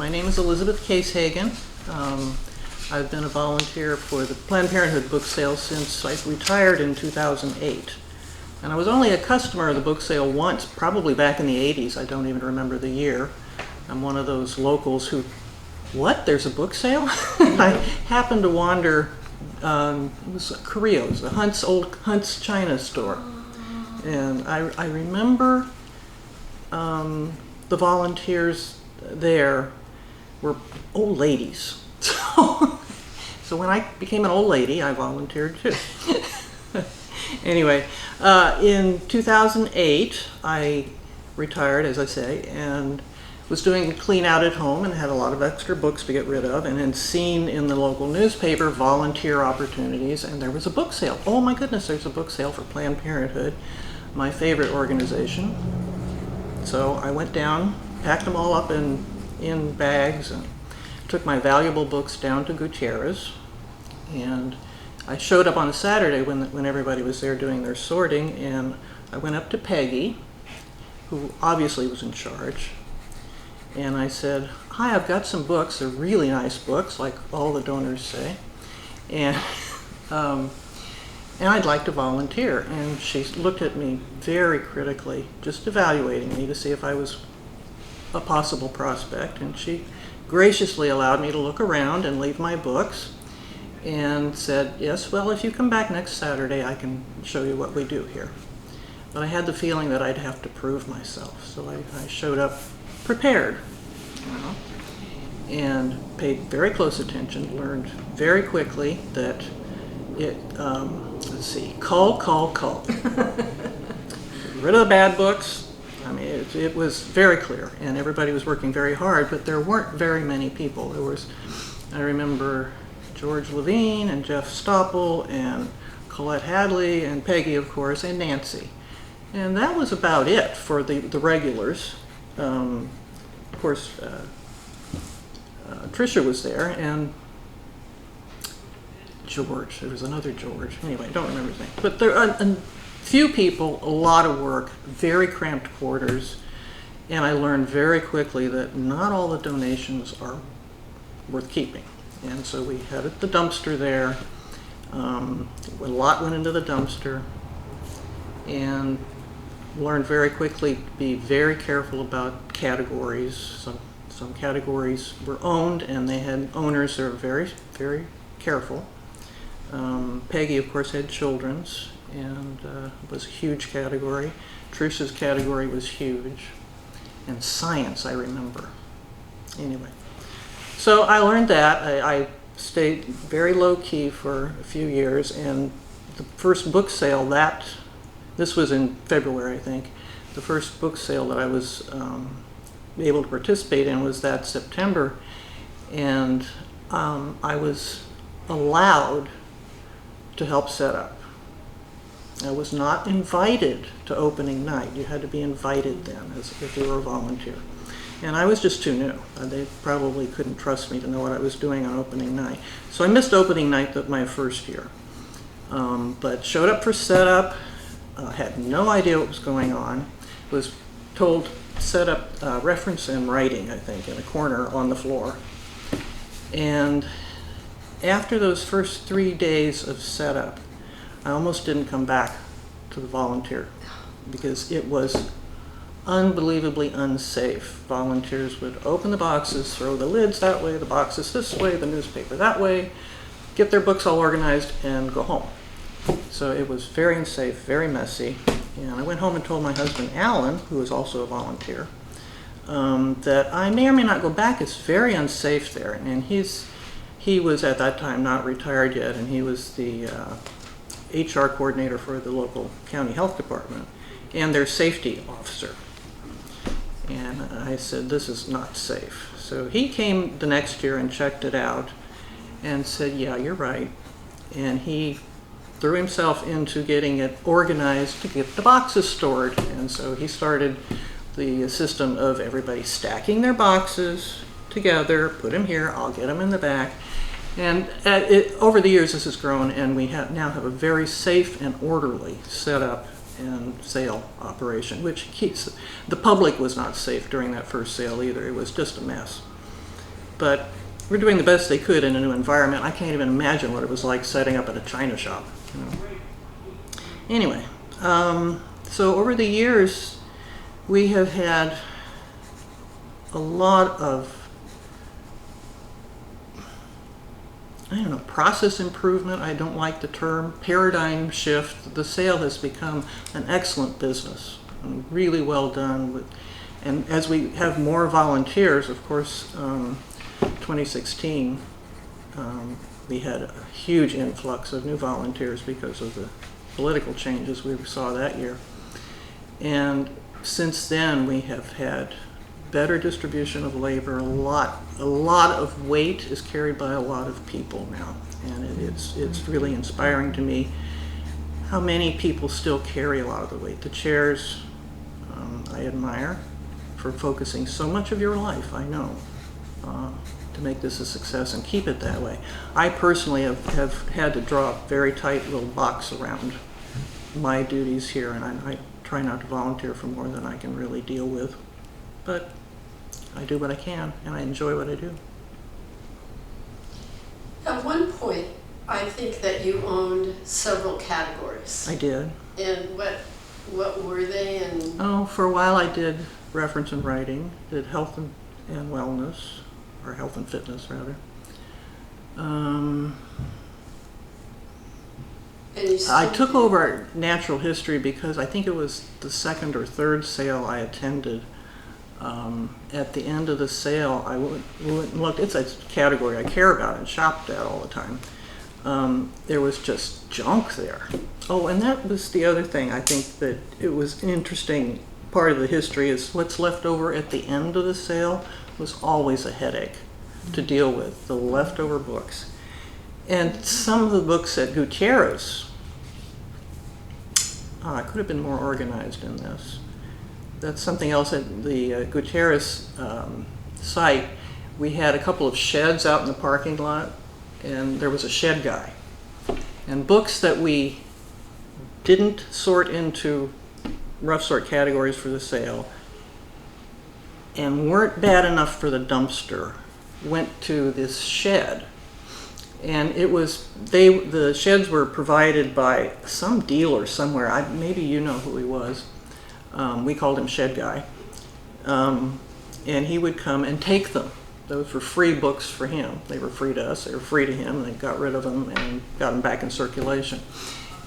My name is Elizabeth Kasehagen. I've been a volunteer for the Planned Parenthood book sale since I retired in 2008. And I was only a customer of the book sale once, probably back in the 80s. I don't even remember the year. I'm one of those locals who, what, there's a book sale? I happened to wander, it was Carrillo's, the old Hunt's China store. And I remember the volunteers there were old ladies. So when I became an old lady, I volunteered too. Anyway, in 2008, I retired, as I say, and was doing clean out at home and had a lot of extra books to get rid of, and had seen in the local newspaper volunteer opportunities, and there was a book sale. Oh my goodness, there's a book sale for Planned Parenthood, my favorite organization. So I went down, packed them all up in bags, and took my valuable books down to Gutierrez. And I showed up on a Saturday when everybody was there doing their sorting, and I went up to Peggy, who obviously was in charge, and I said, "Hi, I've got some books. They're really nice books, like all the donors say, and I'd like to volunteer." And she looked at me very critically, just evaluating me to see if I was a possible prospect, and she graciously allowed me to look around and leave my books, and said, "Yes, well, if you come back next Saturday, I can show you what we do here." But I had the feeling that I'd have to prove myself, so I showed up prepared, and paid very close attention, learned very quickly that it, let's see, cull. Rid of the bad books. I mean, it was very clear, and everybody was working very hard, but there weren't very many people. There was, I remember, George Levine and Jeff Stoppel and Colette Hadley and Peggy, of course, and Nancy. And that was about it for the regulars. Of course, Tricia was there, and George, there was another George. Anyway, I don't remember his name. But there are a few people, a lot of work, very cramped quarters, and I learned very quickly that not all the donations are worth keeping. And so we had the dumpster there. A lot went into the dumpster, and learned very quickly to be very careful about categories. Some categories were owned, and they had owners that were very, very careful. Peggy, of course, had children's, and was a huge category. Tricia's category was huge. And science, I remember. Anyway. So I learned that. I stayed very low-key for a few years, and the first book sale, this was in February, I think, the first book sale that I was able to participate in was that September, and I was allowed to help set up. I was not invited to opening night. You had to be invited then if you were a volunteer. And I was just too new. They probably couldn't trust me to know what I was doing on opening night. So I missed opening night my first year. But showed up for setup, had no idea what was going on, was told set up reference and writing, I think, in a corner on the floor. And after those first 3 days of setup, I almost didn't come back to the volunteer because it was unbelievably unsafe. Volunteers would open the boxes, throw the lids that way, the boxes this way, the newspaper that way, get their books all organized, and go home. So it was very unsafe, very messy. And I went home and told my husband, Alan, who was also a volunteer, that I may or may not go back. It's very unsafe there. And he was at that time not retired yet, and he was the HR coordinator for the local county health department and their safety officer. And I said, this is not safe. So he came the next year and checked it out and said, yeah, you're right. And he threw himself into getting it organized to get the boxes stored. And so he started the system of everybody stacking their boxes together, put them here, I'll get them in the back. And over the years this has grown, and we now have a very safe and orderly setup and sale operation, which keeps, the public was not safe during that first sale either. It was just a mess. but we're doing the best they could in a new environment. I can't even imagine what it was like setting up at a china shop. You know. Anyway, so over the years, we have had a lot of, I don't know, process improvement. I don't like the term, paradigm shift. The sale has become an excellent business and really well done. And as we have more volunteers, of course, 2016, we had a huge influx of new volunteers because of the political changes we saw that year. And since then, we have had better distribution of labor. A lot of weight is carried by a lot of people now, and it's really inspiring to me how many people still carry a lot of the weight. The chairs, I admire for focusing so much of your life, I know, to make this a success and keep it that way. I personally have had to draw a very tight little box around my duties here, and I try not to volunteer for more than I can really deal with. But I do what I can, and I enjoy what I do. At one point, I think that you owned several categories. I did. And what were they? And oh, for a while I did reference and writing, did health and wellness, or health and fitness rather. I took over natural history because I think it was the second or third sale I attended. At the end of the sale, I went and looked. It's a category I care about and shopped at all the time. There was just junk there. Oh, and that was the other thing. I think that it was an interesting part of the history is what's left over at the end of the sale was always a headache to deal with, the leftover books. And some of the books at Gutierrez, I could have been more organized in this. That's something else at the Gutierrez site. We had a couple of sheds out in the parking lot, and there was a shed guy. And books that we didn't sort into rough sort categories for the sale and weren't bad enough for the dumpster went to this shed. And it was, the sheds were provided by some dealer somewhere. Maybe you know who he was. We called him Shed Guy. And he would come and take them. Those were free books for him. They were free to us, they were free to him. They got rid of them and got them back in circulation.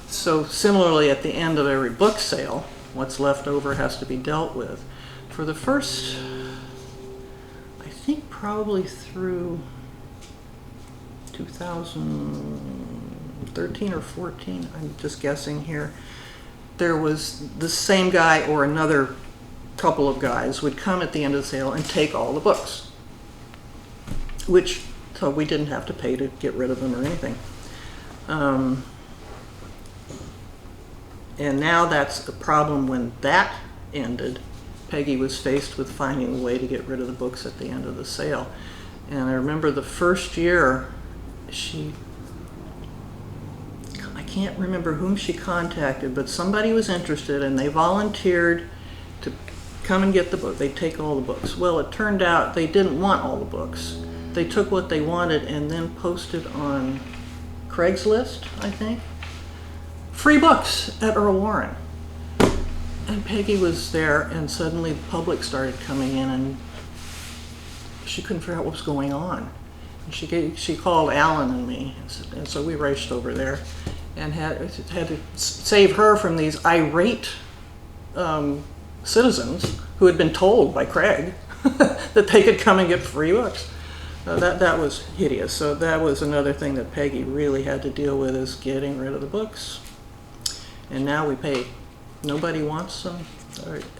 So similarly, at the end of every book sale, what's left over has to be dealt with. For the first, I think probably through 2013 or 14, I'm just guessing here, there was the same guy or another couple of guys would come at the end of the sale and take all the books, so we didn't have to pay to get rid of them or anything. And now that's the problem. When that ended, Peggy was faced with finding a way to get rid of the books at the end of the sale. And I remember the first year, I can't remember whom she contacted, but somebody was interested and they volunteered to come and get the book. They'd take all the books. Well, it turned out they didn't want all the books. They took what they wanted and then posted on Craigslist, I think, free books at Earl Warren. And Peggy was there, and suddenly the public started coming in, and she couldn't figure out what was going on. And she called Alan and me, and so we raced over there and had to save her from these irate citizens who had been told by Craig that they could come and get free books. That was hideous. So that was another thing that Peggy really had to deal with, is getting rid of the books. And now we pay. Nobody wants them.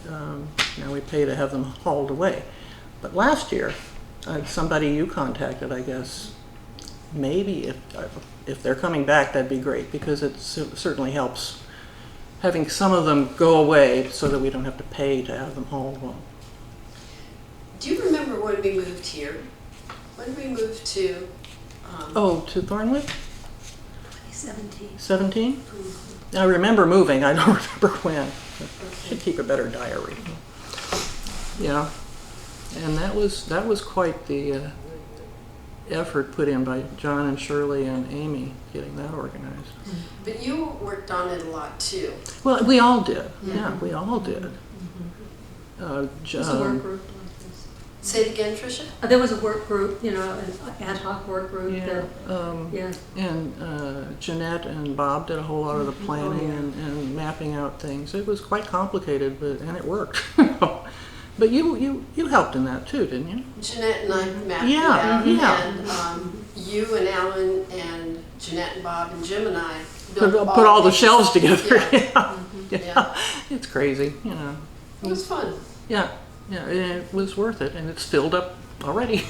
Now we pay to have them hauled away. But last year, somebody you contacted, I guess, maybe if they're coming back, that'd be great, because it certainly helps having some of them go away so that we don't have to pay to have them hauled home. Do you remember when we moved here? When did we move to? To Thornwood? 2017. 17? I remember moving. I don't remember when. I should keep a better diary. Yeah, and that was quite the effort put in by John and Shirley and Amy getting that organized. But you worked on it a lot too. Well, we all did. Yeah, we all did. It was a work group like this. Say it again, Tricia? There was a work group, you know, an ad hoc work group Yeah, that, yeah. and Jeanette and Bob did a whole lot of the planning and mapping out things. It was quite complicated, and it worked. But you helped in that too, didn't you? Jeanette and I mapped Yeah, it out, yeah. and you and Alan and Jeanette and Bob and Jim and I Put all the these- shelves together. Yeah. Yeah. Yeah. It's crazy, you know. It was fun. Yeah, yeah, it was worth it, and it's filled up already.